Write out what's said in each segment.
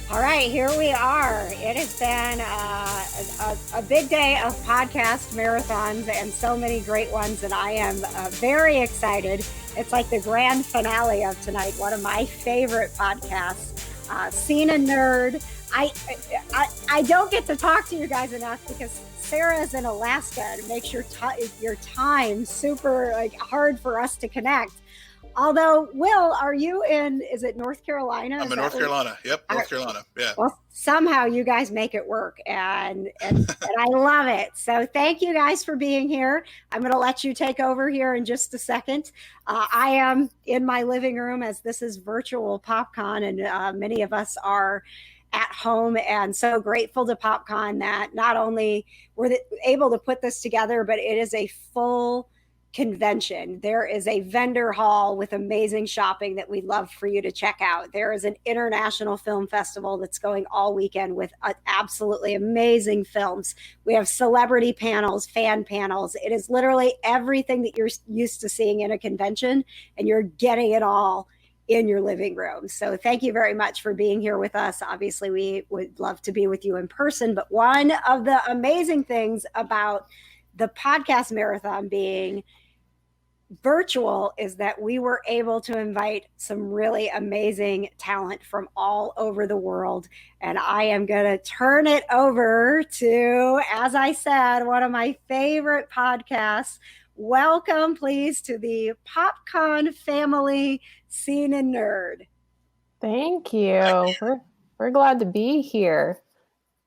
All right, here we are. It has been a big day of podcast marathons and so many great ones, and I am very excited. It's like the grand finale of tonight, one of my favorite podcasts, Scene and Nerd. I don't get to talk to you guys enough because Sarah is in Alaska and it makes your time super hard for us to connect. Although, Will, are you in, is it North Carolina? I'm in North Carolina. Yep, North Carolina. Yeah. Well, somehow you guys make it work, and I love it. So thank you guys for being here. I'm going to let you take over here in just a second. I am in my living room as this is virtual PopCon, and many of us are at home, and so grateful to PopCon that not only were they able to put this together, but it is a full convention. There is a vendor hall with amazing shopping that we'd love for you to check out. There is an international film festival that's going all weekend with absolutely amazing films. We have celebrity panels, fan panels. It is literally everything that you're used to seeing in a convention, and you're getting it all in your living room. So thank you very much for being here with us. Obviously, we would love to be with you in person, but one of the amazing things about the podcast marathon being virtual is that we were able to invite some really amazing talent from all over the world. And I am going to turn it over to, as I said, one of my favorite podcasts. Welcome, please, to the PopCon family, Scene and Nerd. Thank you. We're glad to be here.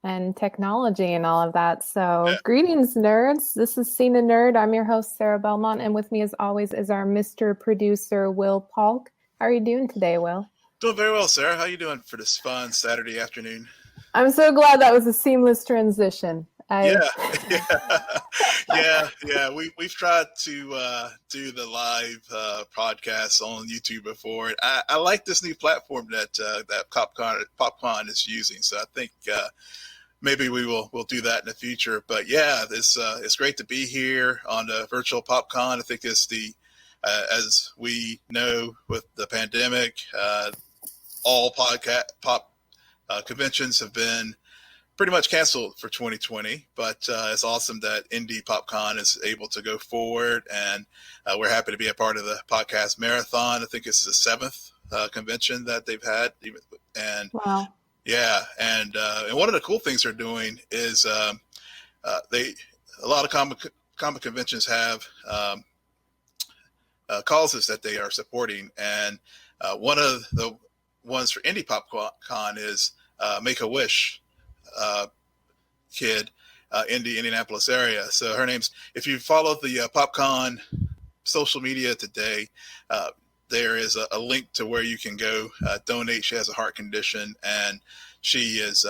And technology and all of that. So Greetings, nerds. This is Scene and Nerd. I'm your host, Sarah Belmont. And with me, as always, is our Mr. Producer, Will Polk. How are you doing today, Will? Doing very well, Sarah. How are you doing for this fun Saturday afternoon? I'm so glad that was a seamless transition. Yeah. We've tried to do the live podcasts on YouTube before. I like this new platform that PopCon is using. So I think maybe we'll do that in the future. But yeah, it's great to be here on the virtual PopCon. I think it's as we know with the pandemic, all conventions have been pretty much canceled for 2020, but it's awesome that Indy Popcon is able to go forward, and we're happy to be a part of the podcast marathon. I think this is the seventh convention that they've had, and wow. Yeah, and one of the cool things they're doing is a lot of comic conventions have causes that they are supporting, and one of the ones for Indy Popcon is Make-A-Wish kid in the Indianapolis area. So her name's, if you follow the PopCon social media today, there is a link to where you can go donate. She has a heart condition, and she is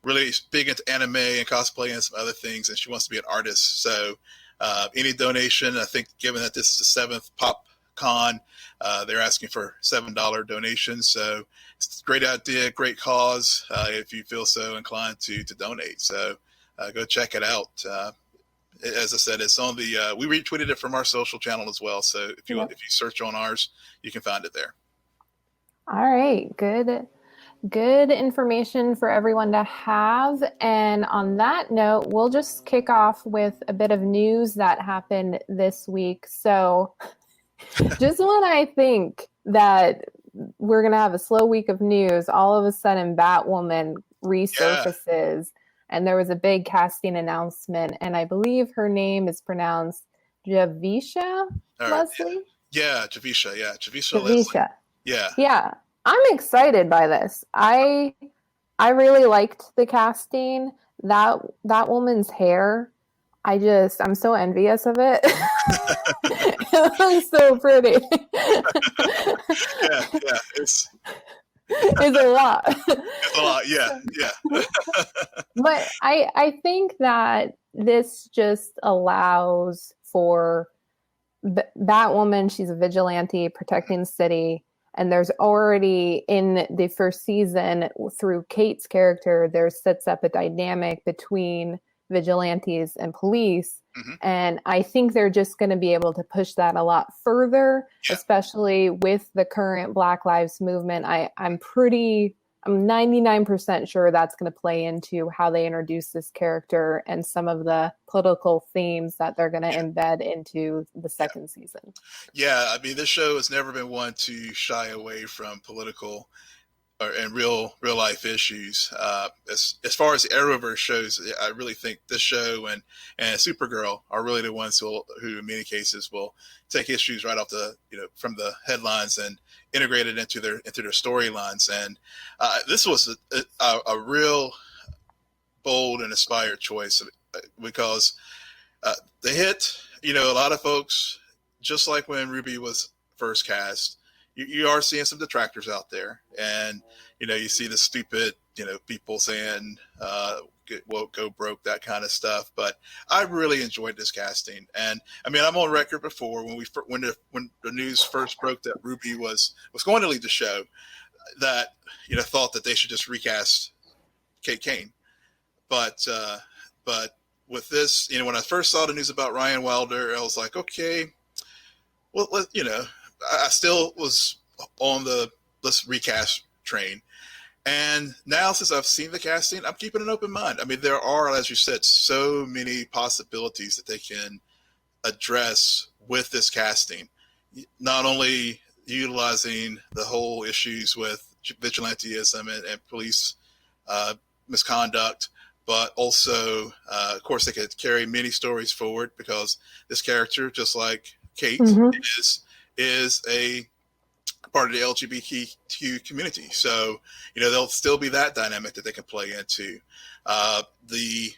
really big into anime and cosplay and some other things, and she wants to be an artist. So any donation, I think given that this is the seventh PopCon, they're asking for $7 donations. So it's a great idea, great cause, if you feel so inclined to donate. So go check it out. As I said, it's on the, we retweeted it from our social channel as well. So if you search on ours, you can find it there. All right. Good information for everyone to have. And on that note, we'll just kick off with a bit of news that happened this week. So just when I think that we're going to have a slow week of news, all of a sudden Batwoman resurfaces, and there was a big casting announcement, and I believe her name is pronounced Javicia Leslie? Yeah, Javicia Leslie. Yeah. I'm excited by this. I really liked the casting. That woman's hair, I'm so envious of it. It looks so pretty. It's a lot. It's a lot, yeah. But I think that this just allows for Batwoman. She's a vigilante protecting the city. And there's already in the first season, through Kate's character, there sets up a dynamic between vigilantes and police. Mm-hmm. And I think they're just going to be able to push that a lot further, especially with the current Black Lives Movement. I'm pretty I'm 99% sure that's going to play into how they introduce this character and some of the political themes that they're going to embed into the second season. Yeah, I mean, this show has never been one to shy away from political and real life issues. As far as the Arrowverse shows, I really think this show and Supergirl are really the ones who in many cases will take issues right off from the headlines and integrate it into their storylines. And this was a real bold and inspired choice because they hit a lot of folks, just like when Ruby was first cast. You are seeing some detractors out there, and you see the stupid people saying go broke, that kind of stuff. But I really enjoyed this casting, and I mean, I'm on record before when the news first broke that Ruby was going to leave the show, that thought that they should just recast Kate Kane. But with this, when I first saw the news about Ryan Wilder, I was like, okay, well, I still was on the let's recast train. And now, since I've seen the casting, I'm keeping an open mind. I mean, there are, as you said, so many possibilities that they can address with this casting. Not only utilizing the whole issues with vigilantism and police misconduct, but also, of course, they could carry many stories forward because this character, just like Kate, is a part of the LGBTQ community. So, there'll still be that dynamic that they can play into. The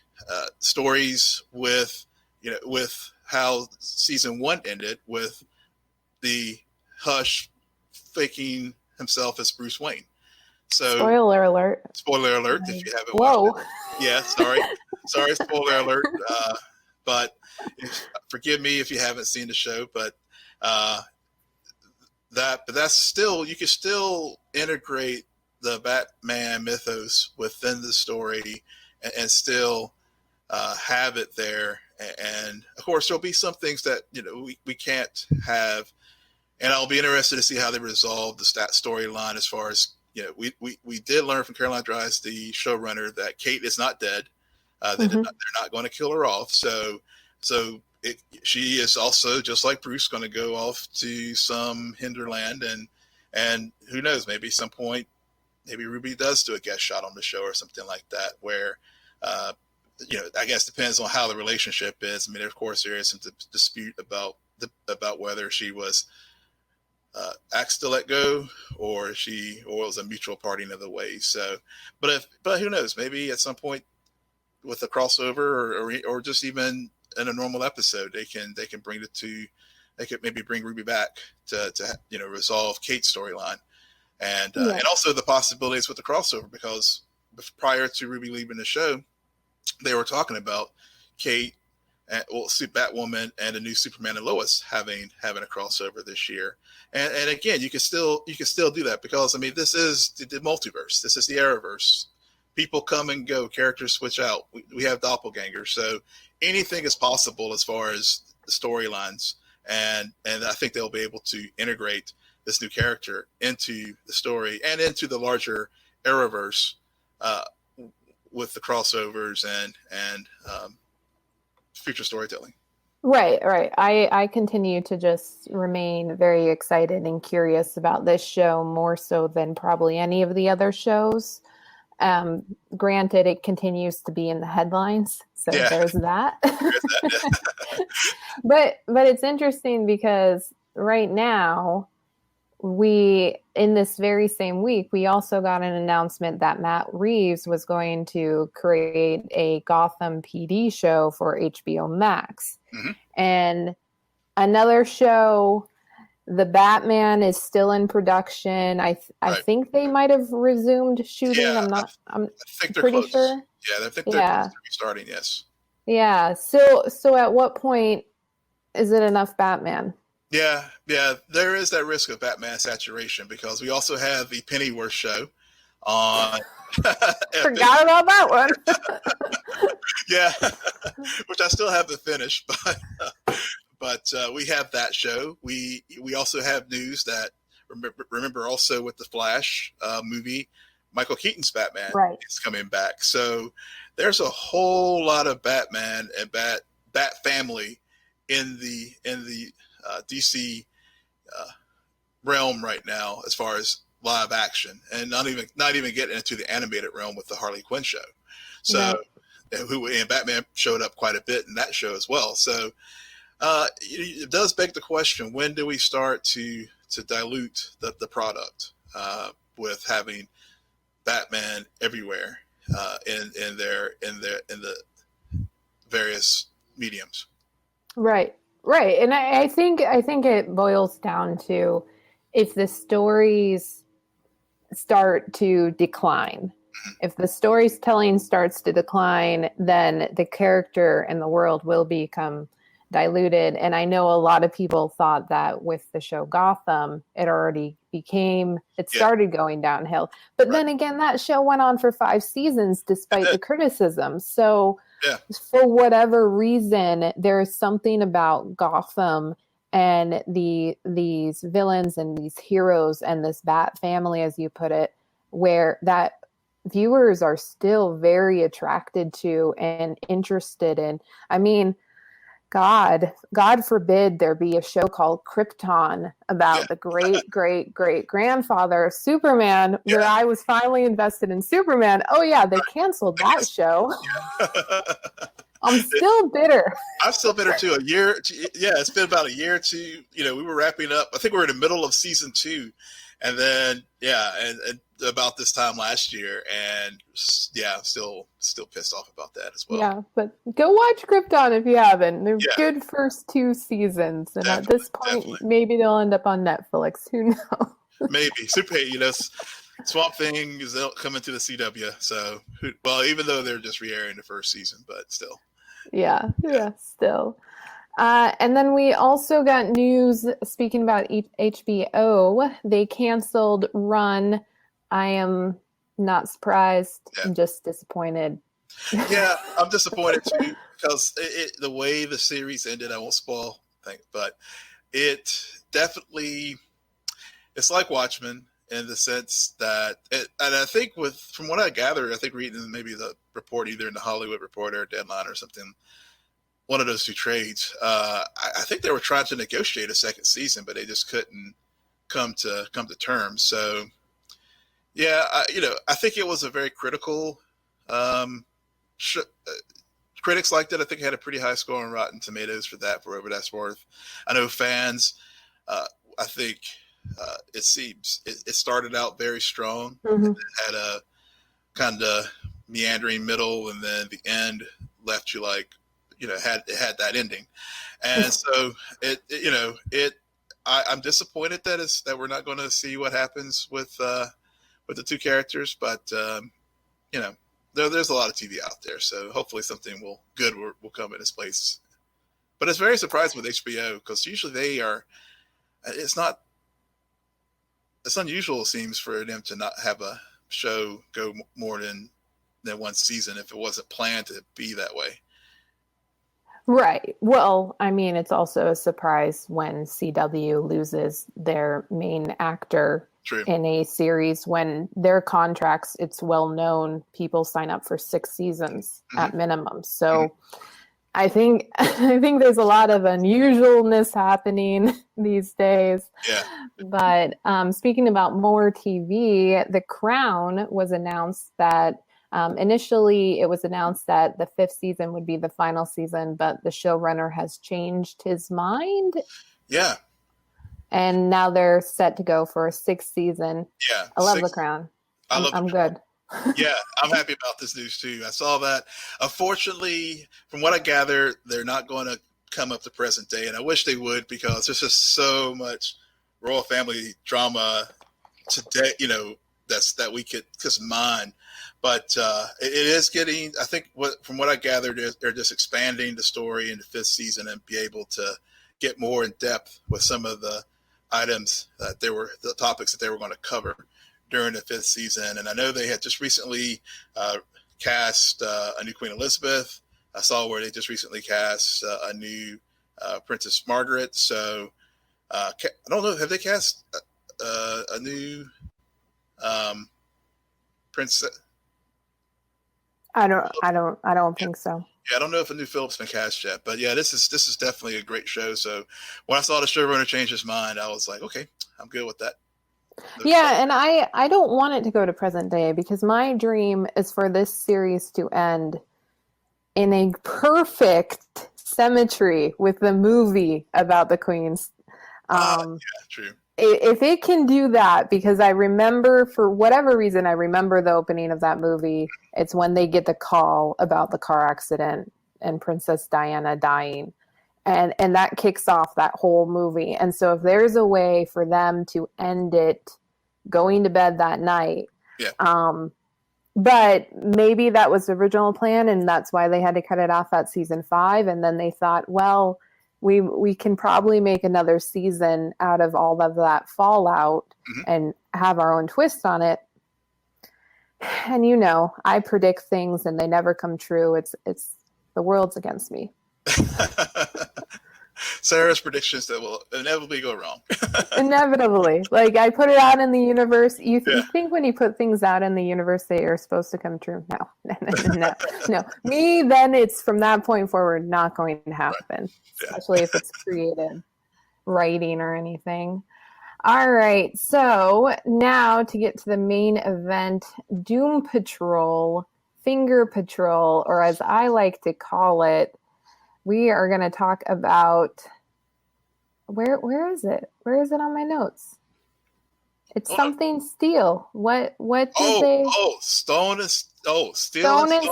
stories with how season 1 ended, with the Hush faking himself as Bruce Wayne. So, spoiler alert if you haven't watched it. Yeah, sorry, spoiler alert. But forgive me if you haven't seen the show, but that's still, you can still integrate the Batman mythos within the story and still have it there. And of course, there'll be some things that we can't have, and I'll be interested to see how they resolve the storyline. As far as we did learn from Caroline Dries, the showrunner, that Kate is not dead. They're not going to kill her off. So she is also, just like Bruce, going to go off to some hinterland, and who knows, maybe some point, maybe Ruby does do a guest shot on the show or something like that, where, I guess depends on how the relationship is. I mean, of course, there is some dispute about whether she was asked to let go or it was a mutual parting of the ways. So, but who knows, maybe at some point with a crossover or just even in a normal episode, they can they could maybe bring Ruby back to resolve Kate's storyline, and also the possibilities with the crossover, because prior to Ruby leaving the show, they were talking about Kate and Batwoman and the new Superman and Lois having a crossover this year, and again, you can still do that, because I mean, this is the multiverse, this is the Arrowverse. People come and go, characters switch out. We have doppelgangers, so anything is possible as far as the storylines, and I think they'll be able to integrate this new character into the story and into the larger Arrowverse with the crossovers and future storytelling. Right. I continue to just remain very excited and curious about this show, more so than probably any of the other shows. Granted, it continues to be in the headlines, so there's that. But it's interesting because right now, in this very same week, we also got an announcement that Matt Reeves was going to create a Gotham PD show for HBO Max. And another show, the Batman, is still in production. I think they might have resumed shooting. I think they're pretty close. sure. Yeah, I think they're close to restarting. Yes. Yeah. So at what point is it enough Batman? Yeah. There is that risk of Batman saturation, because we also have the Pennyworth show on. Forgot about that one. Yeah, which I still haven't finished, but we have that show. We also have news that remember also with the Flash movie Michael Keaton's Batman Right. is coming back. So there's a whole lot of Batman and Bat family in the DC realm right now, as far as live action, and not even getting into the animated realm with the Harley Quinn show. So, right. And Batman showed up quite a bit in that show as well. So, it does beg the question: when do we start to dilute the product with having Batman everywhere in the various mediums? Right, and I think it boils down to, if the stories start to decline, if the storytelling starts to decline, then the character and the world will become diluted. And I know a lot of people thought that with the show Gotham, it started going downhill. But then again, that show went on for 5 seasons despite the criticism. So for whatever reason, there is something about Gotham and these villains and these heroes and this Bat family, as you put it, where that viewers are still very attracted to and interested in. I mean, God forbid there be a show called Krypton about the great grandfather of Superman, where I was finally invested in Superman. Oh yeah, they canceled that show. I'm still bitter. I'm still bitter too. It's been about a year or two. We were wrapping up. I think we were in the middle of season 2, and then and about this time last year, and still pissed off about that as well. Yeah, but go watch Krypton if you haven't. They're good first 2 seasons, and at this point, maybe they'll end up on Netflix. Who knows? Maybe. Swamp Thing is coming to the CW. So, even though they're just re-airing the first season, but still. Yeah, still. And then we also got news, speaking about HBO, they canceled Run. I am not surprised. I'm just disappointed. Yeah, I'm disappointed too, because the way the series ended, I won't spoil things, but it definitely, it's like Watchmen in the sense that, and I think from what I gathered, I think reading maybe the report either in the Hollywood Reporter or Deadline or something, one of those 2 trades, I think they were trying to negotiate a second season, but they just couldn't come to terms. So, I think it was a very critical. Critics liked it. I think it had a pretty high score on Rotten Tomatoes for whatever that's worth. I know fans. I think it seems it started out very strong. Mm-hmm. It had a kind of meandering middle, and then the end left you like, had that ending, and so I'm disappointed that we're not going to see what happens with the 2 characters, but there's a lot of TV out there, so hopefully something good will come in its place. But it's very surprising with HBO, because usually they are. It's unusual, it seems, for them to not have a show go more than 1 season if it wasn't planned to be that way. Right. Well, I mean, it's also a surprise when CW loses their main actor. True. In a series, when their contracts, it's well known, people sign up for 6 seasons at minimum. So I think there's a lot of unusualness happening these days. Yeah. But speaking about more TV, The Crown was announced that initially it was announced that the 5th season would be the final season, but the showrunner has changed his mind. Yeah. And now they're set to go for a 6th season. Yeah. I love The Crown. I'm good. Yeah, I'm happy about this news too. I saw that. Unfortunately, from what I gather, they're not going to come up to present day, and I wish they would, because there's just so much royal family drama today, that we could just mine. But it is getting, I think, from what I gathered, they're just expanding the story in the 5th season and be able to get more in depth with some of the items the topics that they were going to cover during the 5th season. And I know they had just recently cast a new Queen Elizabeth. I saw where they just recently cast a new Princess Margaret. So I don't know, have they cast a new Princess. I don't think so. Yeah, I don't know if a new Philip's been cast yet, but yeah, this is definitely a great show. So when I saw the showrunner change his mind, I was like, okay, I'm good with that. Yeah, and I don't want it to go to present day because my dream is for this series to end in a perfect symmetry with the movie about the Queens. Yeah, true. If it can do that, because I remember, for whatever reason, I remember the opening of that movie. It's when they get the call about the car accident and Princess Diana dying. And that kicks off that whole movie. And so if there's a way for them to end it going to bed that night, but maybe that was the original plan, and that's why they had to cut it off at season 5. And then they thought, well, we can probably make another season out of all of that fallout and have our own twist on it. And I predict things and they never come true. It's the world's against me. Sarah's predictions that will inevitably go wrong. Inevitably. Like, I put it out in the universe. You think when you put things out in the universe, they are supposed to come true? No. Me, then it's from that point forward not going to happen, right. Especially if it's creative writing or anything. All right. So now to get to the main event, Doom Patrol, Finger Patrol, or as I like to call it, we are going to talk about where is it? Where is it on my notes? It's something Steele. What did they? Stone and Steel and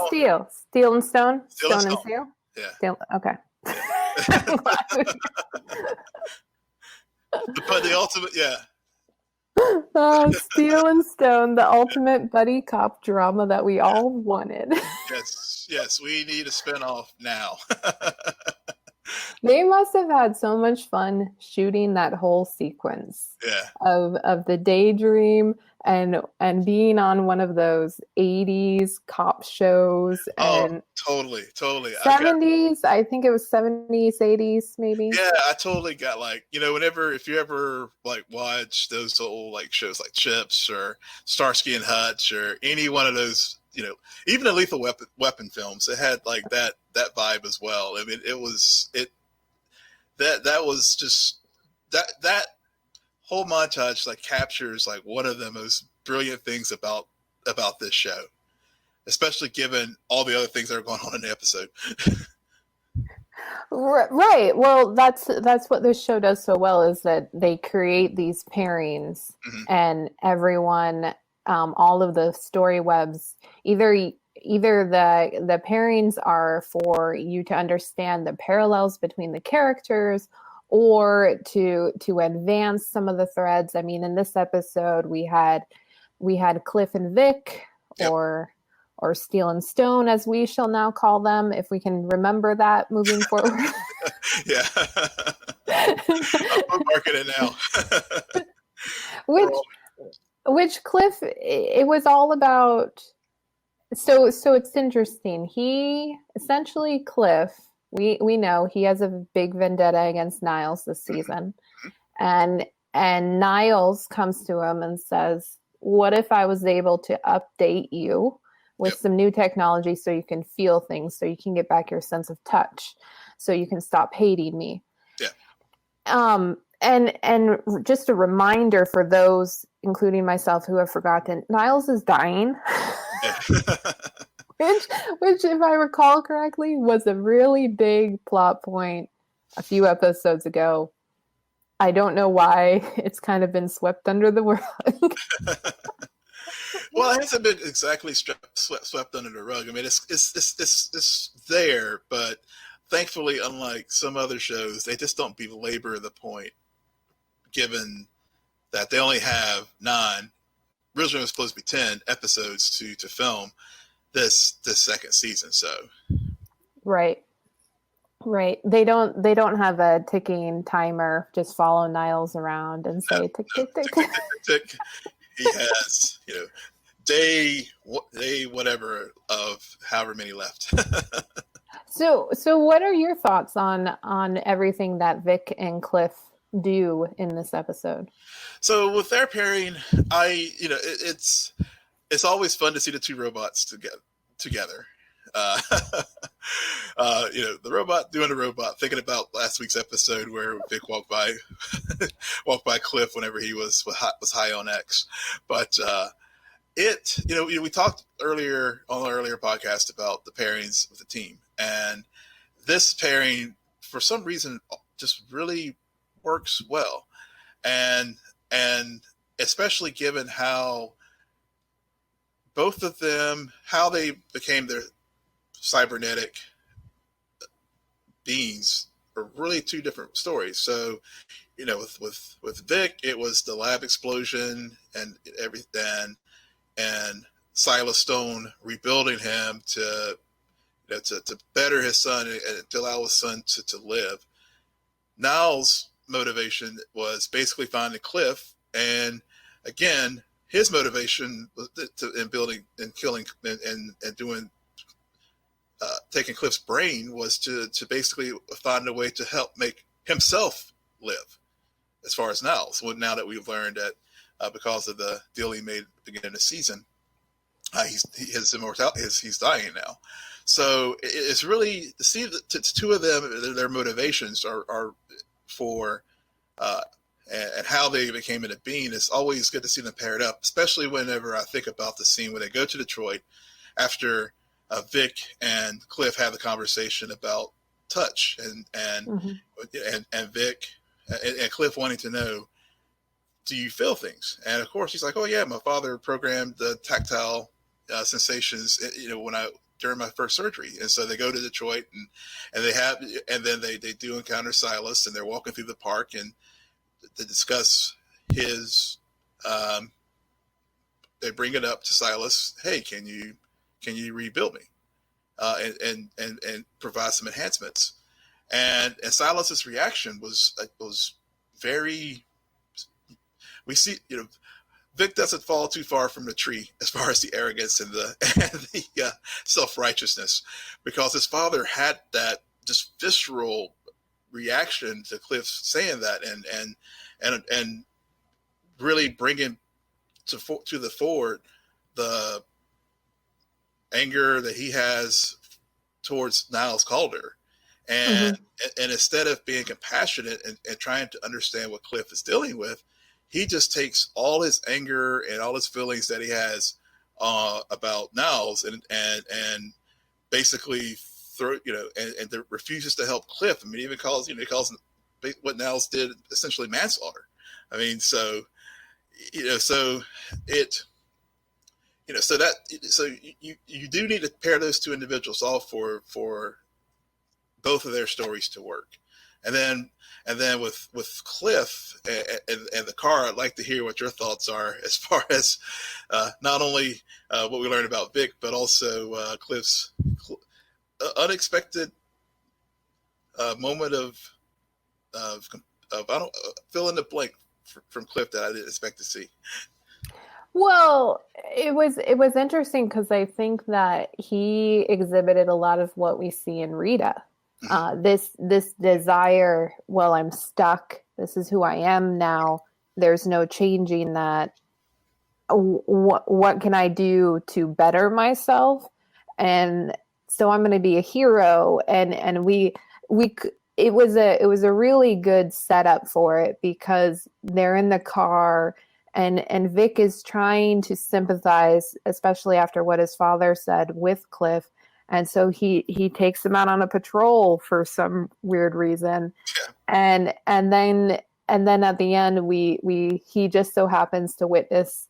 Steel. Steel and Stone. Stone and Steel. Yeah. Steel, okay. The ultimate, yeah. Steel and Stone, the ultimate buddy cop drama that we all wanted. Yes, we need a spinoff now. They must have had so much fun shooting that whole sequence of the daydream and being on one of those 80s cop shows. And totally. 70s, I think it was 70s, 80s, maybe. Yeah, I totally got if you ever watch those old shows like Chips or Starsky and Hutch or any one of those, even the Lethal Weapon films, it had that vibe as well. I mean, that was just that whole montage captures one of the most brilliant things about this show, especially given all the other things that are going on in the episode. Right. Well, that's what this show does so well, is that they create these pairings, and everyone, all of the story webs, either the pairings are for you to understand the parallels between the characters, or to advance some of the threads. I mean, in this episode, we had Cliff and Vic, or Steele and Stone, as we shall now call them, if we can remember that moving forward. Yeah. I'm marking it now. Which Cliff, it was all about. So it's interesting. He essentially, Cliff, we know he has a big vendetta against Niles this season, and Niles comes to him and says, "What if I was able to update you with some new technology so you can feel things, so you can get back your sense of touch, so you can stop hating me?" Yeah. And just a reminder for those, including myself, who have forgotten, Niles is dying. which, if I recall correctly, was a really big plot point a few episodes ago. I don't know why it's kind of been swept under the rug. Well, it hasn't been exactly swept under the rug. I mean, it's there, but thankfully, unlike some other shows, they just don't belabor the point, given that they only have 9. Originally, it was supposed to be 10 episodes to film this second season. So, right. They don't have a ticking timer. Just follow Niles around and say tick tick tick tick. Tick. He has day whatever of however many left. So what are your thoughts on everything that Vic and Cliff do in this episode? So with their pairing, it's it's always fun to see the two robots together. The robot doing the robot, thinking about last week's episode where Vic walked by Cliff whenever he was high on X. But we talked earlier on the earlier podcast about the pairings of the team, and this pairing for some reason just really works well, and especially given how both of them, how they became their cybernetic beings, are really two different stories. So, with Vic, it was the lab explosion and everything, and Silas Stone rebuilding him to better his son and to allow his son to live. Niall's motivation was basically finding Cliff, and again, his motivation was in building and killing and doing taking Cliff's brain was to basically find a way to help make himself live. As far as Niall, so now that we've learned that because of the deal he made at the beginning of the season, his immortality he's dying now. So it's really to see the two of them, their motivations are for and how they became into being. It's always good to see them paired up, especially whenever I think about the scene when they go to Detroit after Vic and Cliff have the conversation about touch and Vic and Cliff wanting to know, do you feel things? And of course he's like, oh yeah, my father programmed the tactile sensations, during my first surgery. And so they go to Detroit and then they do encounter Silas, and they're walking through the park and to discuss his, they bring it up to Silas. Hey, can you rebuild me? And provide some enhancements. And Silas's reaction was very, we see, Vic doesn't fall too far from the tree as far as the arrogance and the self-righteousness, because his father had that just visceral reaction to Cliff saying that, and really bringing to the fore the anger that he has towards Niles Calder. And instead of being compassionate and trying to understand what Cliff is dealing with, he just takes all his anger and all his feelings that he has about Niles and basically refuses to help Cliff. I mean, he calls what Niles did essentially manslaughter. I mean, so you do need to pair those two individuals off for both of their stories to work. And then with Cliff and the car, I'd like to hear what your thoughts are as far as not only what we learned about Vic, but also Cliff's unexpected moment of I don't fill in the blank from Cliff that I didn't expect to see. Well, it was interesting because I think that he exhibited a lot of what we see in Rita. This desire, well, I'm stuck. This is who I am now. There's no changing that. What can I do to better myself? And so I'm going to be a hero. And it was a really good setup for it, because they're in the car and Vic is trying to sympathize, especially after what his father said, with Cliff. And so he takes him out on a patrol for some weird reason. Yeah. And then at the end he just so happens to witness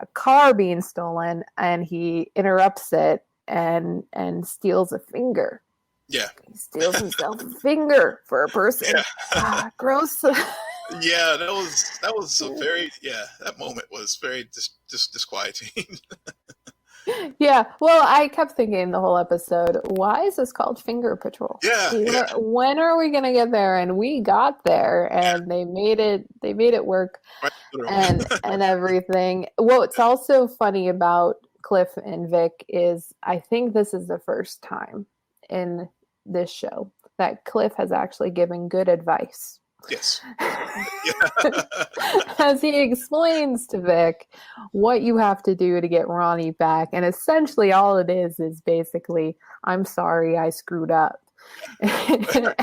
a car being stolen, and he interrupts it and steals a finger. Yeah. He steals himself a finger for a person. Yeah. Gross. Yeah, that was a very, that moment was very disquieting. Yeah, well, I kept thinking the whole episode, why is this called Finger Patrol? Yeah. When are we gonna get there? And we got there, and they made it work, and everything. What's also funny about Cliff and Vic is I think this is the first time in this show that Cliff has actually given good advice. Yes. As he explains to Vic what you have to do to get Ronnie back. And essentially all it is basically, I'm sorry I screwed up. and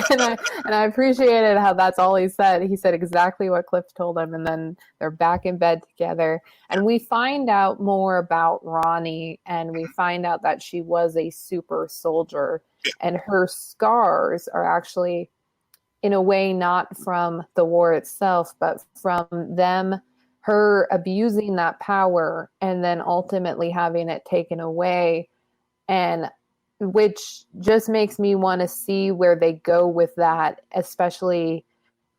I appreciated how that's all he said. He said exactly what Cliff told him, and then they're back in bed together. And we find out more about Ronnie, and we find out that she was a super soldier, and her scars are actually, in a way, not from the war itself, but from her abusing that power and then ultimately having it taken away. And which just makes me want to see where they go with that, especially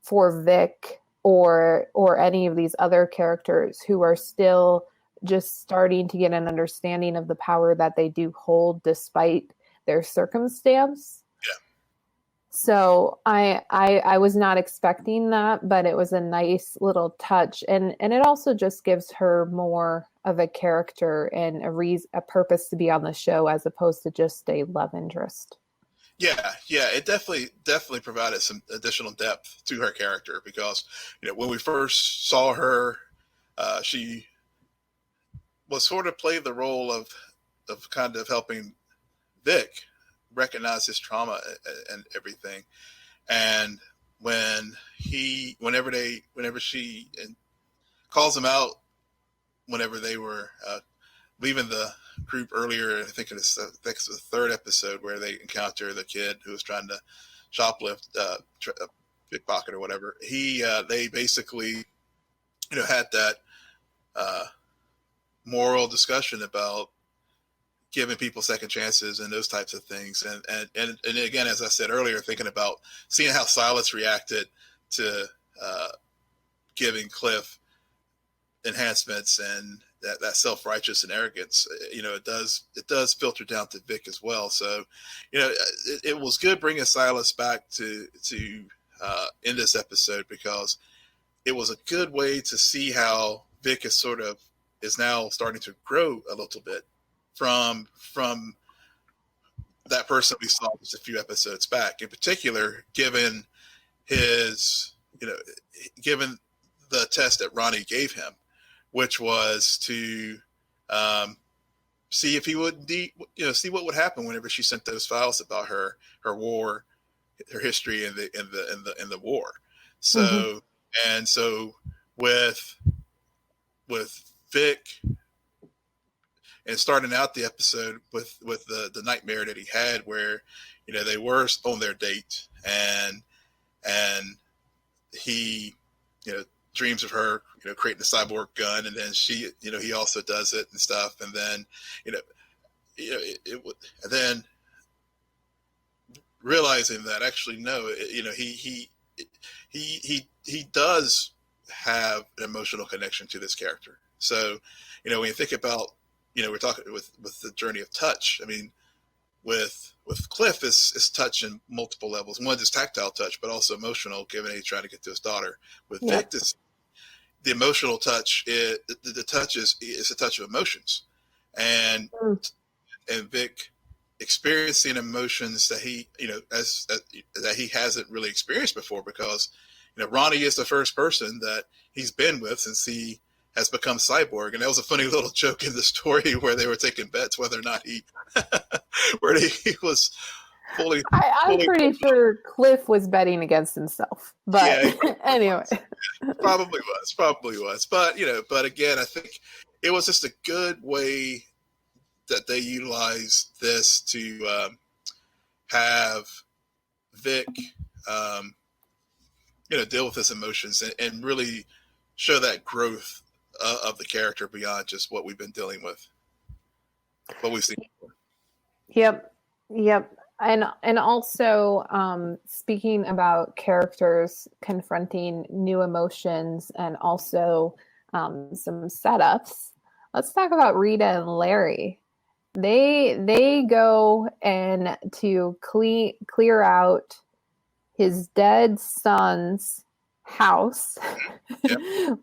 for Vic or any of these other characters who are still just starting to get an understanding of the power that they do hold despite their circumstance. So I was not expecting that, but it was a nice little touch, and it also just gives her more of a character and a purpose to be on the show as opposed to just a love interest. Yeah, it definitely provided some additional depth to her character, because when we first saw her, she was sort of played the role of kind of helping Vic recognize his trauma and everything. And whenever she calls him out, whenever they were leaving the group earlier, I think it's the third episode, where they encounter the kid who was trying to shoplift, pickpocket or whatever. They basically, had that moral discussion about giving people second chances and those types of things. And again, as I said earlier, thinking about seeing how Silas reacted to giving Cliff enhancements and that self-righteous and arrogance, it does filter down to Vic as well. So, it was good bringing Silas back to in this episode, because it was a good way to see how Vic is now starting to grow a little bit from that person we saw just a few episodes back. In particular, given given the test that Ronnie gave him, which was to see if he would, see what would happen whenever she sent those files about her war, her history in the war. So, and so with Vic, and starting out the episode with the nightmare that he had, where they were on their date, and he dreams of her creating a cyborg gun, and then she he also does it and stuff, and then it would, and then realizing that actually no, he does have an emotional connection to this character. So when you think about we're talking with the journey of touch. I mean, with Cliff is touch in multiple levels. One is tactile touch, but also emotional, given he's trying to get to his daughter. With Vic, the emotional touch, the touch is a touch of emotions, and Vic experiencing emotions that he that he hasn't really experienced before, because Ronnie is the first person that he's been with since he has become cyborg. And that was a funny little joke in the story where they were taking bets whether or not he was fully. I'm pretty sure Cliff was betting against himself, but anyway, probably was. But but again, I think it was just a good way that they utilized this to have Vic, deal with his emotions and really show that growth of the character beyond just what we've been dealing with, what we've seen before. Yep. And also, speaking about characters confronting new emotions and also some setups, let's talk about Rita and Larry. They go and to clear out his dead son's house,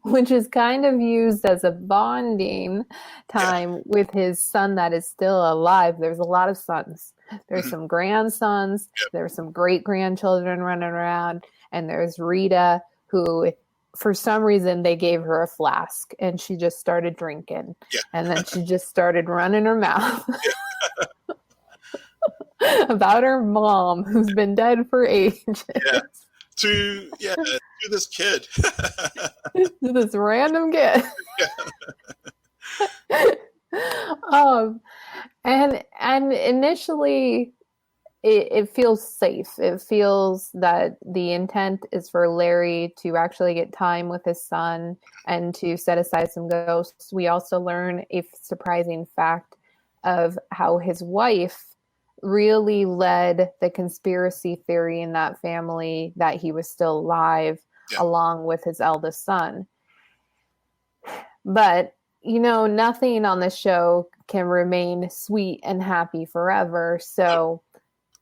which is kind of used as a bonding time with his son that is still alive. There's a lot of sons. There's some grandsons. There's some great grandchildren running around. And there's Rita, who for some reason they gave her a flask and she just started drinking. Yeah. And then she just started running her mouth Yeah. about her mom who's been dead for ages. Yeah. To this kid. This random kid. And initially it feels safe. It feels that the intent is for Larry to actually get time with his son and to set aside some ghosts. We also learn a surprising fact of how his wife really led the conspiracy theory in that family that he was still alive, along with his eldest son. But, nothing on the show can remain sweet and happy forever. So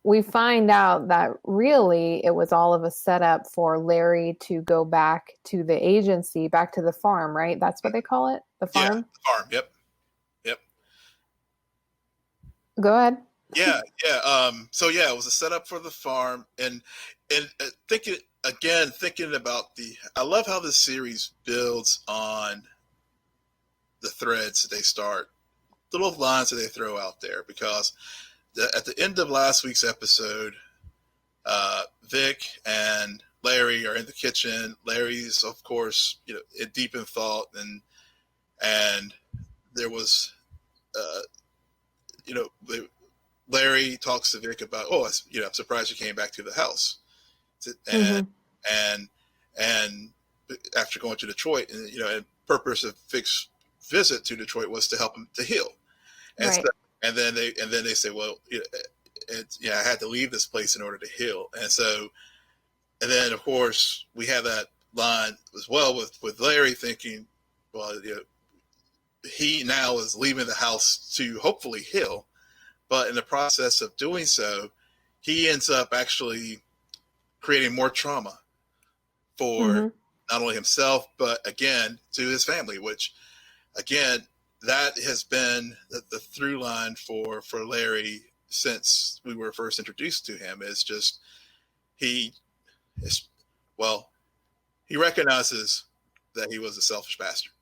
we find out that really it was all of a setup for Larry to go back to the agency, back to the farm, right? That's what they call it? The farm? Yeah, the farm. Yep. Go ahead. Yeah. So it was a setup for the farm, and thinking about I love how this series builds on the threads that they start, the little lines that they throw out there, because at the end of last week's episode, Vic and Larry are in the kitchen. Larry's, of course, deep in thought, and there was, Larry talks to Vic about, I'm surprised you came back to the house, and after going to Detroit, and purpose of Vic's visit to Detroit was to help him to heal, and then they say, well, I had to leave this place in order to heal, and then of course we have that line as well with Larry thinking, well, he now is leaving the house to hopefully heal. But in the process of doing so, he ends up actually creating more trauma for not only himself, but again, to his family, which again, that has been the through line for Larry since we were first introduced to him. Is just, he recognizes that he was a selfish bastard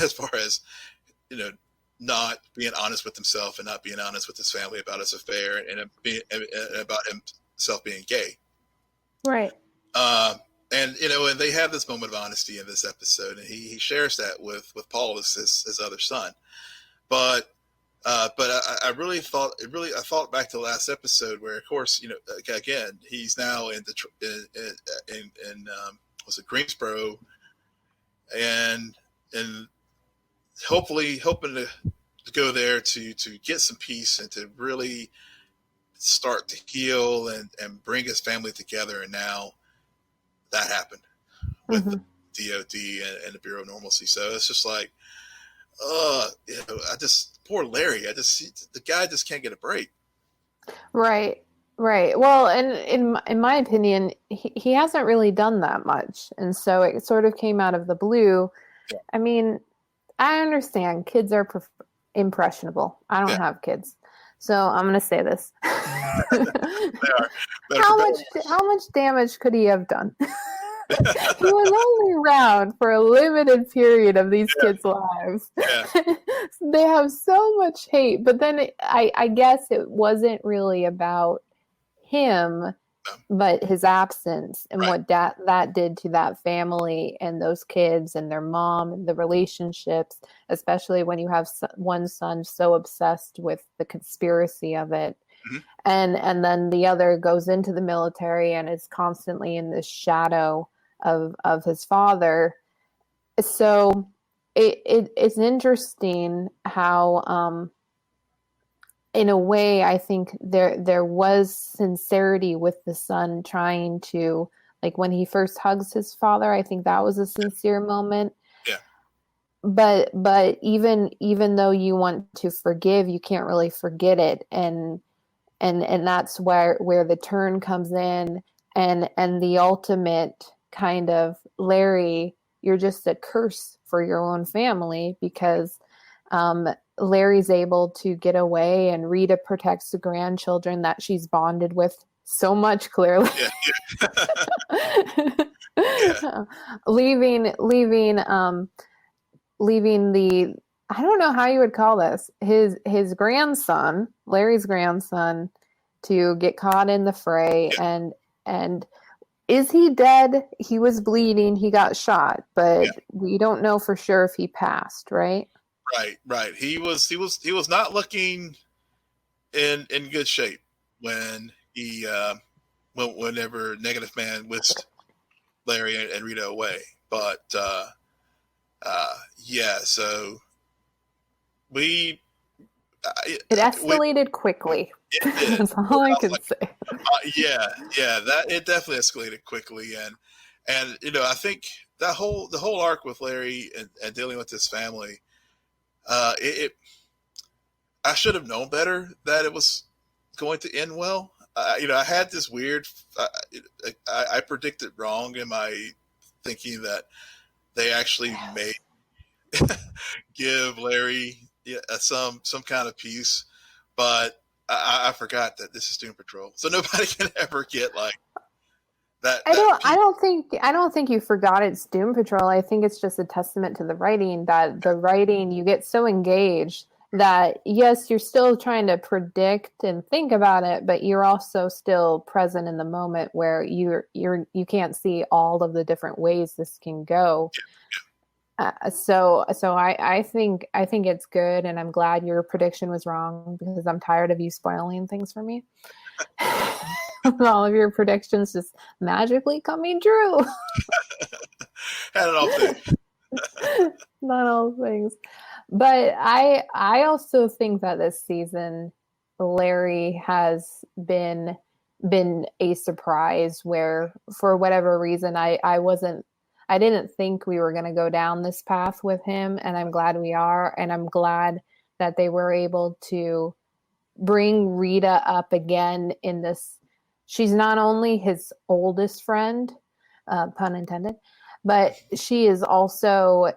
as far as, not being honest with himself and not being honest with his family about his affair and about himself being gay. Right. And they have this moment of honesty in this episode, and he shares that with Paul, his other son. But I really thought I thought back to the last episode where, of course, again, he's now in was it Greensboro, and hoping to go there to get some peace and to really start to heal and bring his family together. And now that happened with the DOD and the Bureau of Normalcy. So it's just like, poor Larry. The guy just can't get a break. Right. Well, and in my opinion, he hasn't really done that much. And so it sort of came out of the blue. Yeah. I mean, I understand kids are impressionable. I don't have kids. So I'm going to say this. How much damage could he have done? He was only around for a limited period of these kids' lives. Yeah. They have so much hate. But then I guess it wasn't really about him, but his absence and what that did to that family and those kids and their mom and the relationships, especially when you have one son so obsessed with the conspiracy of it. And then the other goes into the military and is constantly in this shadow of his father. So it's interesting how, in a way, I think there was sincerity with the son trying to, like, when he first hugs his father, I think that was a sincere moment. Yeah. But even though you want to forgive, you can't really forget it. And that's where the turn comes in, and the ultimate kind of, Larry, you're just a curse for your own family, because Larry's able to get away, and Rita protects the grandchildren that she's bonded with so much, clearly. Yeah. leaving the, I don't know how you would call this, his grandson, Larry's grandson, to get caught in the fray. And is he dead? He was bleeding, he got shot, but we don't know for sure if he passed, right? Right. He was not looking in good shape when he whenever Negative Man whisked Larry and Rita away. But so it escalated quickly. That's all I can say. That it definitely escalated quickly, and I think the whole arc with Larry and dealing with his family, I should have known better that it was going to end well. I had this weird, I predicted wrong in my thinking that they actually may give Larry some kind of peace, but I forgot that this is Doom Patrol, so nobody can ever get like that. I don't think you forgot it's Doom Patrol. I think it's just a testament to the writing, that the writing, you get so engaged that yes, you're still trying to predict and think about it, but you're also still present in the moment where you can't see all of the different ways this can go. So I think it's good, and I'm glad your prediction was wrong, because I'm tired of you spoiling things for me. All of your predictions just magically coming true. Had it all things. Not all things. But I also think that this season Larry has been a surprise, where for whatever reason I didn't think we were going to go down this path with him, and I'm glad we are, and I'm glad that they were able to bring Rita up again in this. She's not only his oldest friend, pun intended, but she is also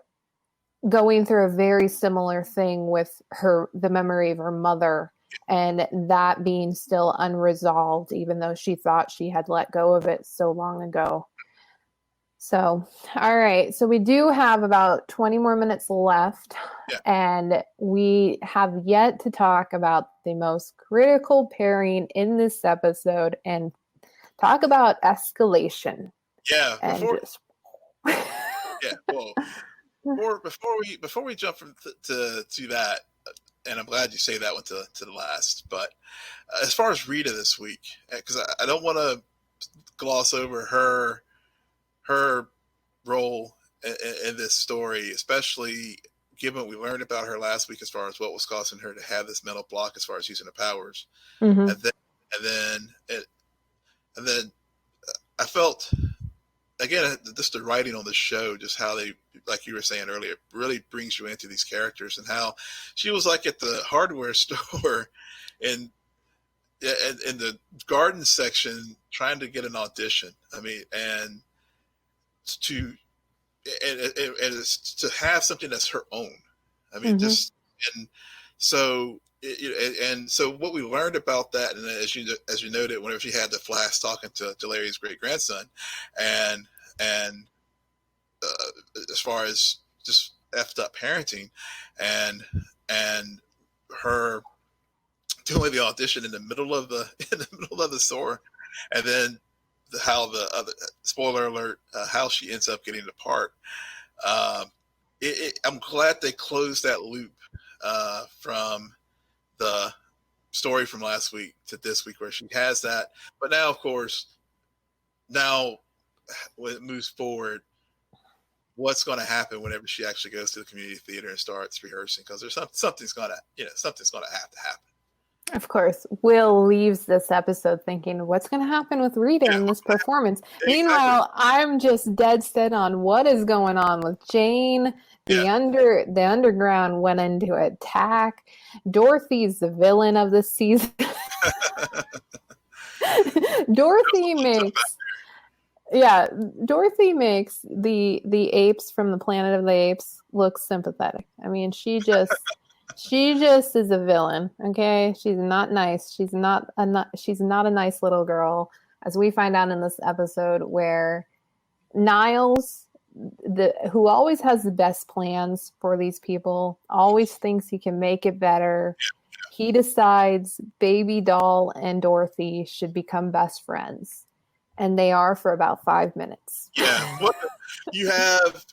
going through a very similar thing with the memory of her mother, and that being still unresolved, even though she thought she had let go of it so long ago. So, all right. So we do have about 20 more minutes left, and we have yet to talk about the most critical pairing in this episode and talk about escalation. Yeah. Before we jump to that, and I'm glad you say that one to the last, but as far as Rita this week, because I don't want to gloss over her role in this story, especially given what we learned about her last week as far as what was causing her to have this mental block as far as using her powers. Mm-hmm. And then I felt, again, just the writing on the show, just how they, like you were saying earlier, really brings you into these characters, and how she was like at the hardware store in the garden section trying to get an audition. I mean, and to have something that's her own. I mean, mm-hmm. So what we learned about that, and as you noted, whenever she had the flash talking to Larry's great grandson, and as far as just effed up parenting, and her doing the audition in the middle of the store, and then how the other, spoiler alert, how she ends up getting the part. I'm glad they closed that loop from the story from last week to this week, where she has that. But now, of course, when it moves forward, what's going to happen whenever she actually goes to the community theater and starts rehearsing? Because there's something's going to have to happen. Of course, Will leaves this episode thinking, what's going to happen with Rita in this performance? Exactly. Meanwhile, I'm just dead set on what is going on with Jane. The underground went into attack. Dorothy's the villain of this season. Dorothy makes the apes from the Planet of the Apes look sympathetic. I mean, she just She just is a villain. Okay, she's not nice. She's not a nice little girl, as we find out in this episode, where Niles, who always has the best plans for these people, always thinks he can make it better. He decides Baby Doll and Dorothy should become best friends, and they are for about 5 minutes. Yeah, what you have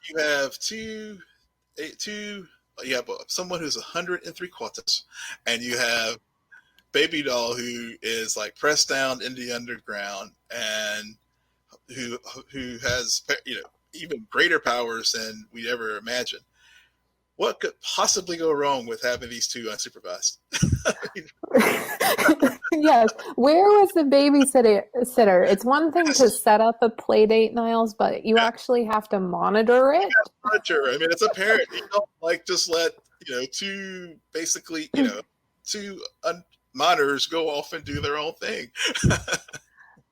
someone who's 103 quarters, and you have Baby Doll who is like pressed down in the underground and who has even greater powers than we'd ever imagined. What could possibly go wrong with having these two unsupervised? Yes. Where was the babysitter? It's one thing to set up a play date, Niles, but you actually have to monitor it. Monitor. I mean, it's apparent. You don't just let two monitors go off and do their own thing.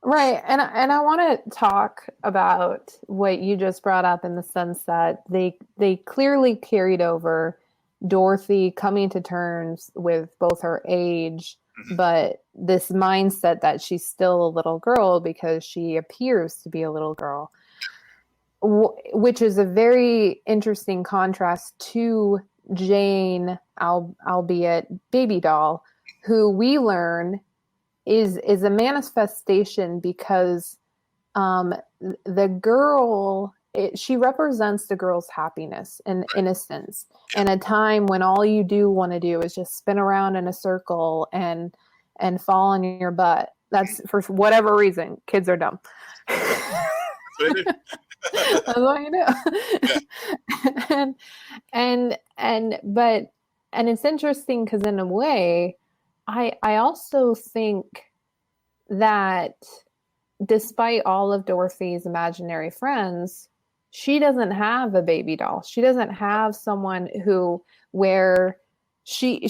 Right. And I want to talk about what you just brought up, in the sense that they clearly carried over Dorothy coming to terms with both her age, but this mindset that she's still a little girl because she appears to be a little girl, which is a very interesting contrast to Jane, albeit Baby Doll, who we learn is a manifestation because the girl, she represents the girl's happiness and innocence in a time when all you do want to do is just spin around in a circle and fall on your butt. That's for whatever reason. Kids are dumb. That's what you do. Yeah. And it's interesting because in a way, I also think that despite all of Dorothy's imaginary friends, she doesn't have a baby doll. She doesn't have someone where she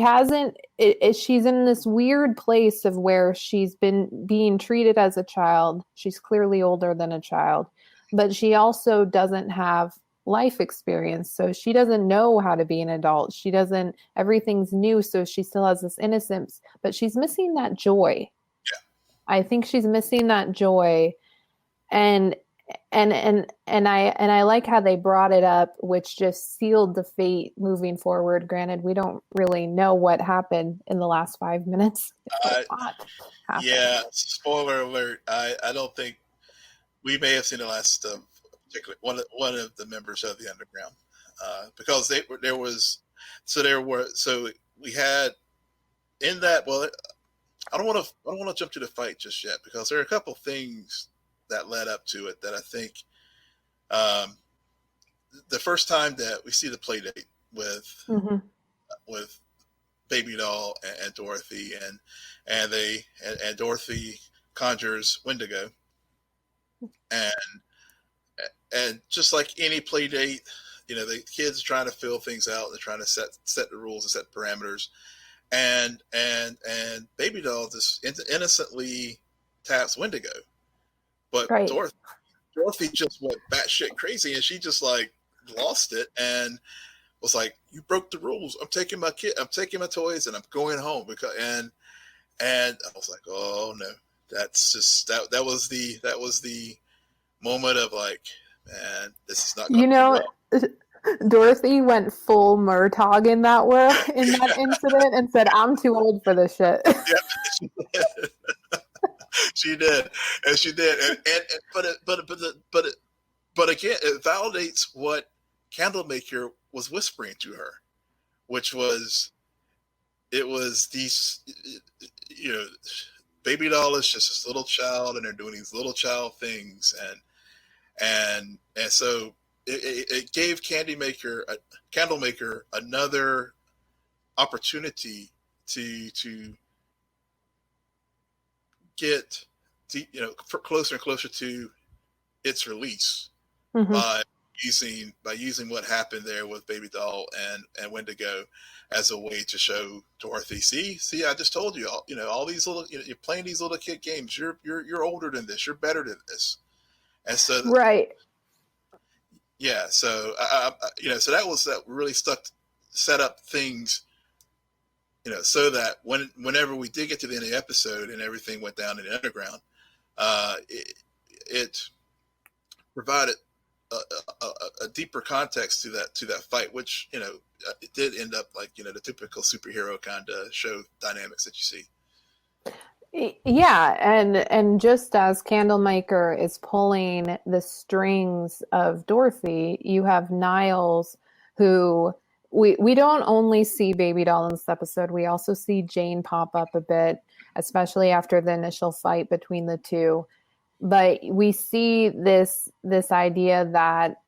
hasn't, she's in this weird place of where she's been being treated as a child. She's clearly older than a child, but she also doesn't have life experience. So she doesn't know how to be an adult. Everything's new. So she still has this innocence, but she's missing that joy. Yeah. I think she's missing that joy. And I like how they brought it up, which just sealed the fate moving forward. Granted, we don't really know what happened in the last 5 minutes. Yeah. Spoiler alert. I don't think we may have seen the last particularly one of the members of the underground, because we had in that. Well, I don't want to jump to the fight just yet, because there are a couple things that led up to it that I think the first time that we see the play date with Baby Doll and Dorothy and Dorothy conjures Wendigo, and just like any play date, the kids are trying to fill things out. They're trying to set the rules and set parameters. And Baby Doll just innocently taps Wendigo. But right. Dorothy just went batshit crazy, and she just lost it and was like, "You broke the rules. I'm taking my toys, and I'm going home." And I was like, "Oh no, that's just that was the moment of man, this is not going to be well." Dorothy went full Murtaugh in that incident and said, "I'm too old for this shit." Yeah, she did, but again, it validates what Candlemaker was whispering to her, which was, these, Baby Doll is just this little child, and they're doing these little child things, and so it gave Candlemaker another opportunity to get closer and closer to its release by using what happened there with Baby Doll and Wendigo as a way to show Dorothy, see, I just told you all these little, you're playing these little kid games. You're older than this. You're better than this. And so, right. Yeah. So, so that really stuck set up things, so that whenever we did get to the end of the episode and everything went down in the underground, it provided a deeper context to that fight, which it did end up like the typical superhero kind of show dynamics that you see. Yeah, and just as Candlemaker is pulling the strings of Dorothy, you have Niles, who we don't only see Baby Doll in this episode, we also see Jane pop up a bit, especially after the initial fight between the two. But we see this idea that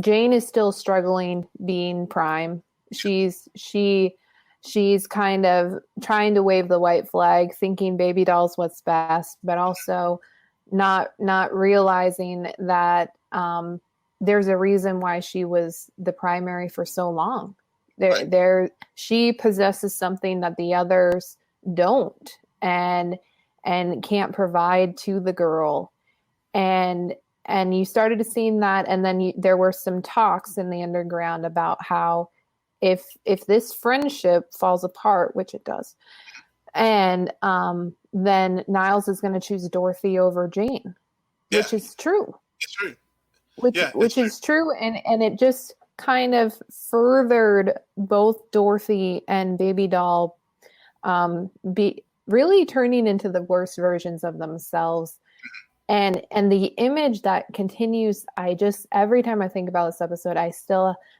Jane is still struggling being Prime. She's kind of trying to wave the white flag, thinking Baby Doll's what's best, but also not realizing that there's a reason why she was the primary for so long. She possesses something that the others don't, and can't provide to the girl. And you started to see that, and then there were some talks in the underground about how if this friendship falls apart, which it does, and then Niles is going to choose Dorothy over Jane, which is true. It's true. Which is true, and it just kind of furthered both Dorothy and Baby Doll be really turning into the worst versions of themselves. And the image that continues, every time I think about this episode,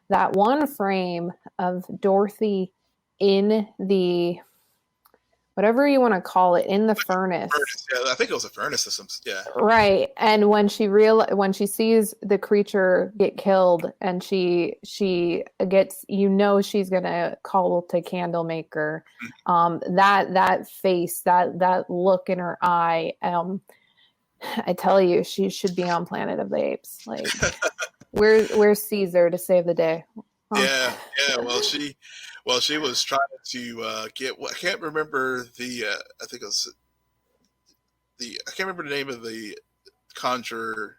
that one frame of Dorothy in the, whatever you want to call it, in the furnace. Yeah, I think it was a furnace system. Yeah. Right. And when she sees the creature get killed, and she gets, she's going to call to Candlemaker, that face, that look in her eye, I tell you, she should be on Planet of the Apes. Like, where's Caesar to save the day? Yeah. Well, she was trying to get. I can't remember the. I think it was I can't remember the name of the conjurer.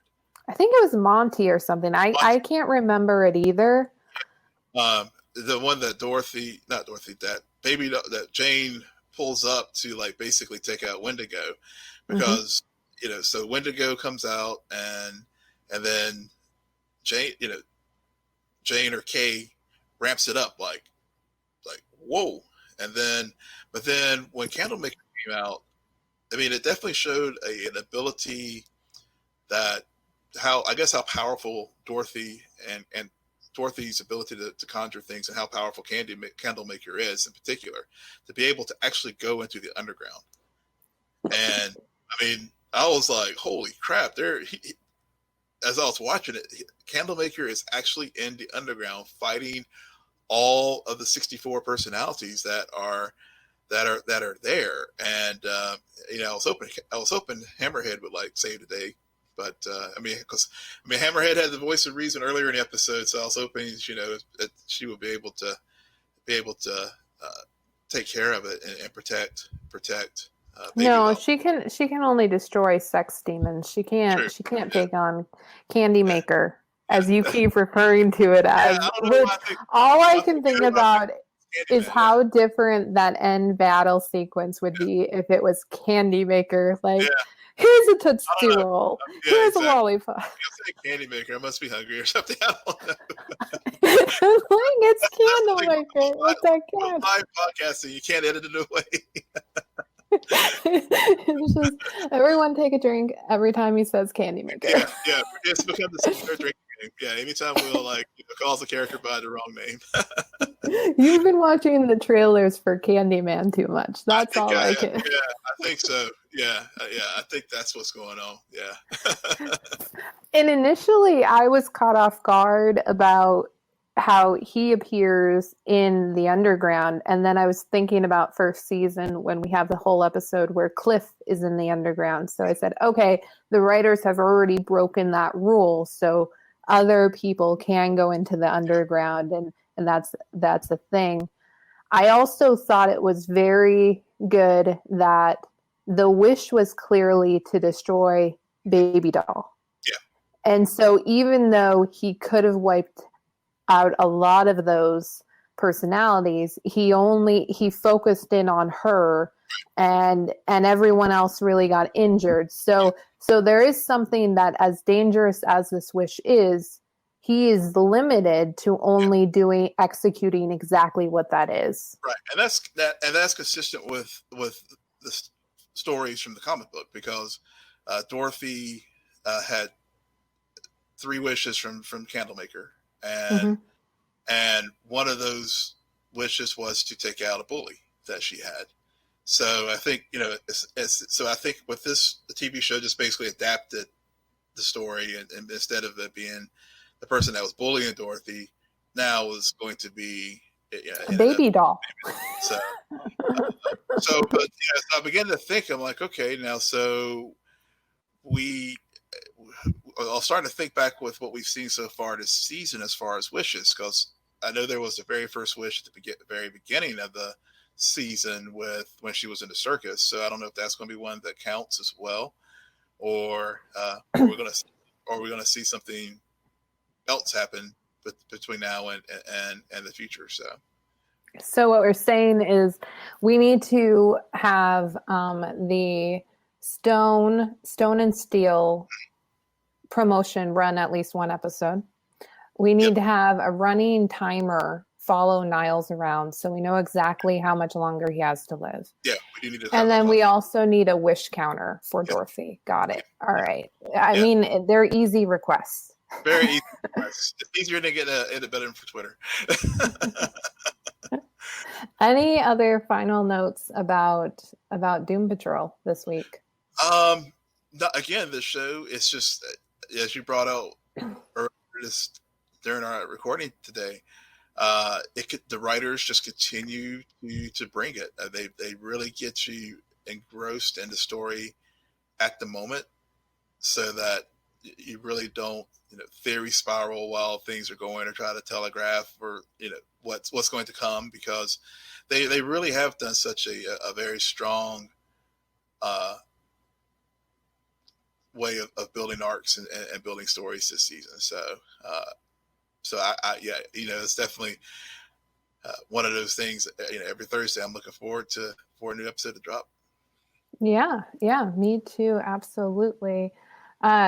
I think it was Monty or something. I can't remember it either. The one that that Jane pulls up to, like, basically take out Wendigo, because so Wendigo comes out, and then Jane or Kay ramps it up like whoa, but then when Candlemaker came out, I mean, it definitely showed an ability that how powerful Dorothy and Dorothy's ability to conjure things, and how powerful Candlemaker is in particular, to be able to actually go into the underground. And I mean, I was like, holy crap, as I was watching it, Candlemaker is actually in the underground fighting all of the 64 personalities that are there. And I was hoping Hammerhead would like save the day, but Hammerhead had the voice of reason earlier in the episode, so I was hoping that she would be able to take care of it and protect. Baby Doll. She can only destroy sex demons. She can't take on Candymaker, as you keep referring to it as. All I can think about is how different that end battle sequence would be if it was Candymaker. Like, here's a Tootsie Roll. Here's a lollipop. I say Candymaker. I must be hungry or something. I don't know. It's Candlemaker. What's that can? Live podcasting. You can't edit it away. It's just, everyone take a drink every time he says Candymaker. Yeah, it's become the secret drinking game. Yeah, anytime we'll calls the character by the wrong name. You've been watching the trailers for Candyman too much. That's all I can. Yeah, I think so. Yeah, I think that's what's going on. Yeah. And initially, I was caught off guard about how he appears in the underground, and then I was thinking about first season when we have the whole episode where Cliff is in the underground. So I said, okay, the writers have already broken that rule, so other people can go into the underground, and that's a thing. I also thought it was very good that the wish was clearly to destroy Baby Doll. Yeah. And so even though he could have wiped out a lot of those personalities, he focused in on her, and everyone else really got injured. So there is something that, as dangerous as this wish is, he is limited to only executing exactly what that is. Right, and that's consistent with the stories from the comic book, because Dorothy had 3 wishes from Candlemaker, and one of those wishes was to take out a bully that she had. So I think, so I think with this, the TV show just basically adapted the story, and instead of it being the person that was bullying Dorothy, now was going to be a baby doll. So, but so I began to think, I'm like, okay, now, so I'll start to think back with what we've seen so far this season as far as wishes, because I know there was the very first wish at the very beginning of the season with when she was in the circus. So I don't know if that's going to be one that counts as well, or we're going to see something else happen between now and the future. So what we're saying is we need to have the Stone and Steele promotion run at least one episode. We need to have a running timer follow Niles around, so we know exactly how much longer he has to live. Yeah, we do need to. And then we also need a wish counter for Dorothy. Got it. All right. I mean, they're easy requests. Very easy requests. It's easier to get a better for Twitter. Any other final notes about Doom Patrol this week? Again, the show, it's just, as you brought out earlier during our recording today, the writers just continue to bring it. They really get you engrossed in the story at the moment, so that you really don't theory spiral while things are going, or try to telegraph, or what's going to come, because they really have done such a very strong way of building arcs and building stories this season. So I it's definitely one of those things. Every Thursday I'm looking forward for a new episode to drop. Yeah, me too, absolutely.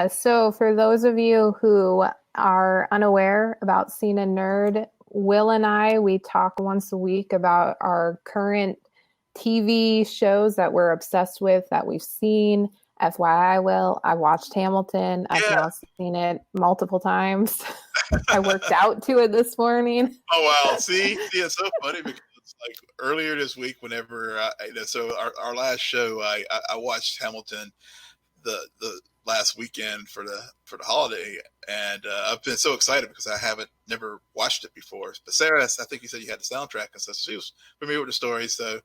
So for those of you who are unaware about Scene and Nerd, Will and I, we talk once a week about our current TV shows that we're obsessed with, that we've seen. FYI, Will, I watched Hamilton. I've now seen it multiple times. I worked out to it this morning. Oh, wow. See, it's so funny, because like earlier this week, whenever so our last show, I watched Hamilton the last weekend for the holiday, and I've been so excited because I never watched it before. But Sarah, I think you said you had the soundtrack and stuff. She was familiar with the story, so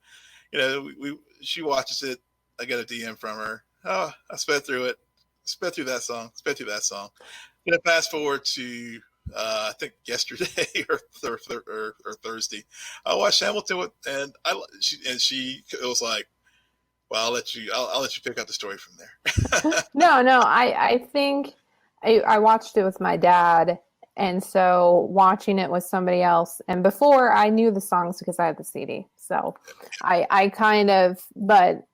she watches it. I get a DM from her. Oh, I sped through it. Sped through that song. Fast forward to I think yesterday or Thursday, I watched Hamilton and she was like, well, I'll let you pick up the story from there. No, I think I watched it with my dad, and so watching it with somebody else, and before I knew the songs because I had the CD, so I kind of, but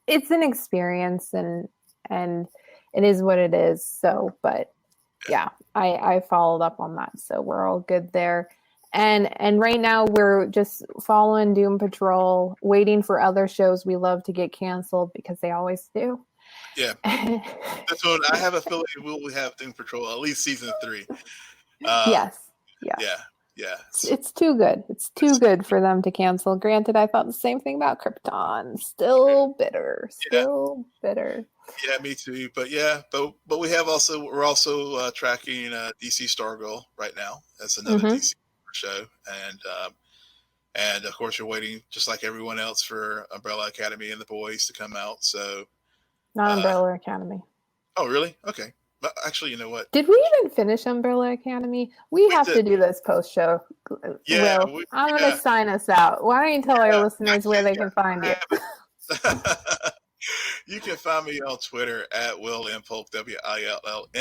it's an experience, and it is what it is. So, but yeah, I followed up on that, so we're all good there. And right now we're just following Doom Patrol, waiting for other shows we love to get canceled, because they always do. Yeah. So I have a feeling we'll have Doom Patrol at least season 3. Yes. Yeah. It's too good. It's too good for them to cancel. Granted, I thought the same thing about Krypton. Still bitter. Yeah, me too. But but we're also tracking DC Stargirl right now. That's another DC show, and of course we're waiting, just like everyone else, for Umbrella Academy and The Boys to come out. So not Umbrella Academy. Oh, really? Okay. But actually, you know what? Did we even finish Umbrella Academy? We have to do this post show. Yeah, Will, I'm going to sign us out. Why don't you tell our listeners where they can find you? You can find me on Twitter at Will M Polk, WILLMPOLK.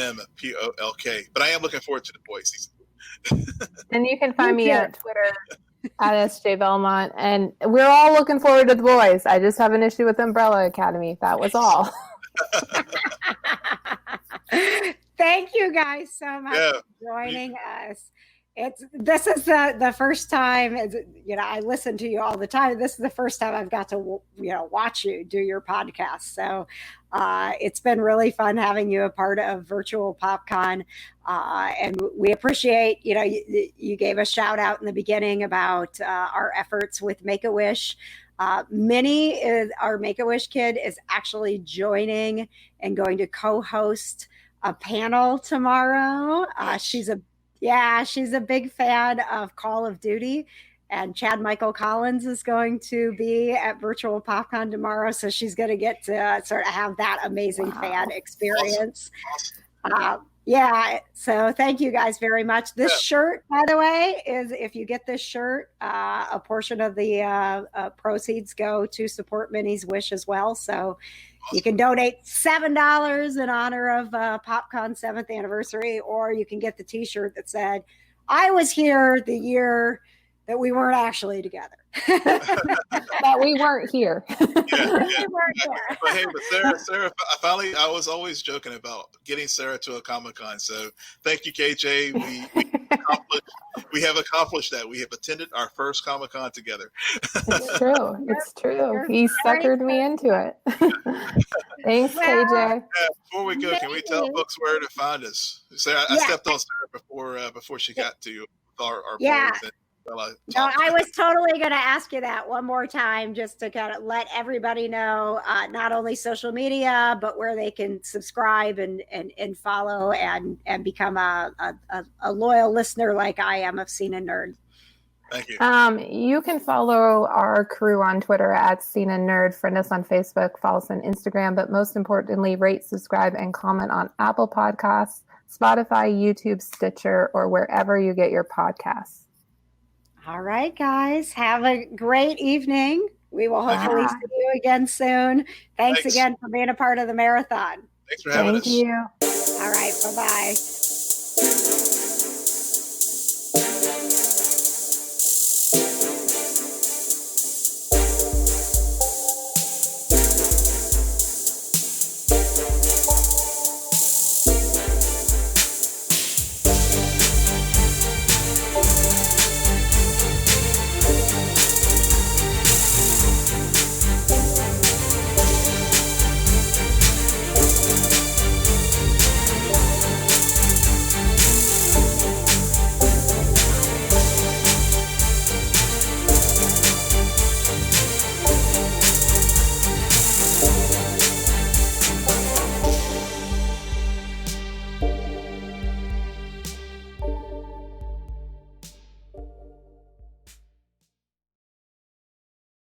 But I am looking forward to The Boys season. And you can find me at Twitter at SJ Belmont. And we're all looking forward to The Boys. I just have an issue with Umbrella Academy. That was all. Thank you guys so much for joining us. This is the first time, I listen to you all the time. This is the first time I've got to, watch you do your podcast. So it's been really fun having you a part of Virtual PopCon. And we appreciate, you gave a shout out in the beginning about our efforts with Make-A-Wish. Minnie, our Make-A-Wish kid, is actually joining and going to co-host a panel tomorrow. She's a big fan of Call of Duty, and Chad Michael Collins is going to be at Virtual PopCon tomorrow. So she's going to get to sort of have that amazing fan experience. Awesome. So thank you guys very much. This shirt, by the way, is, if you get this shirt, a portion of the proceeds go to support Minnie's Wish as well. So you can donate $7 in honor of PopCon's 7th anniversary, or you can get the t-shirt that said, "I was here the year that we weren't actually together." That we weren't here. But hey, Sarah, I was always joking about getting Sarah to a Comic-Con. So thank you, KJ. We have accomplished that. We have attended our first Comic-Con together. It's true. It's true. He suckered me into it. Thanks, KJ. Before we go, can we tell folks where to find us? Sarah, I stepped on Sarah before she got to our boards. No, I was totally going to ask you that one more time, just to kind of let everybody know, not only social media, but where they can subscribe and follow and become a loyal listener like I am of Scene and Nerd. Thank you. You can follow our crew on Twitter at Scene and Nerd, friend us on Facebook, follow us on Instagram, but most importantly, rate, subscribe, and comment on Apple Podcasts, Spotify, YouTube, Stitcher, or wherever you get your podcasts. All right, guys. Have a great evening. We will hopefully see you again soon. Thanks again for being a part of the marathon. Thanks for having us. Thank you. All right. Bye-bye.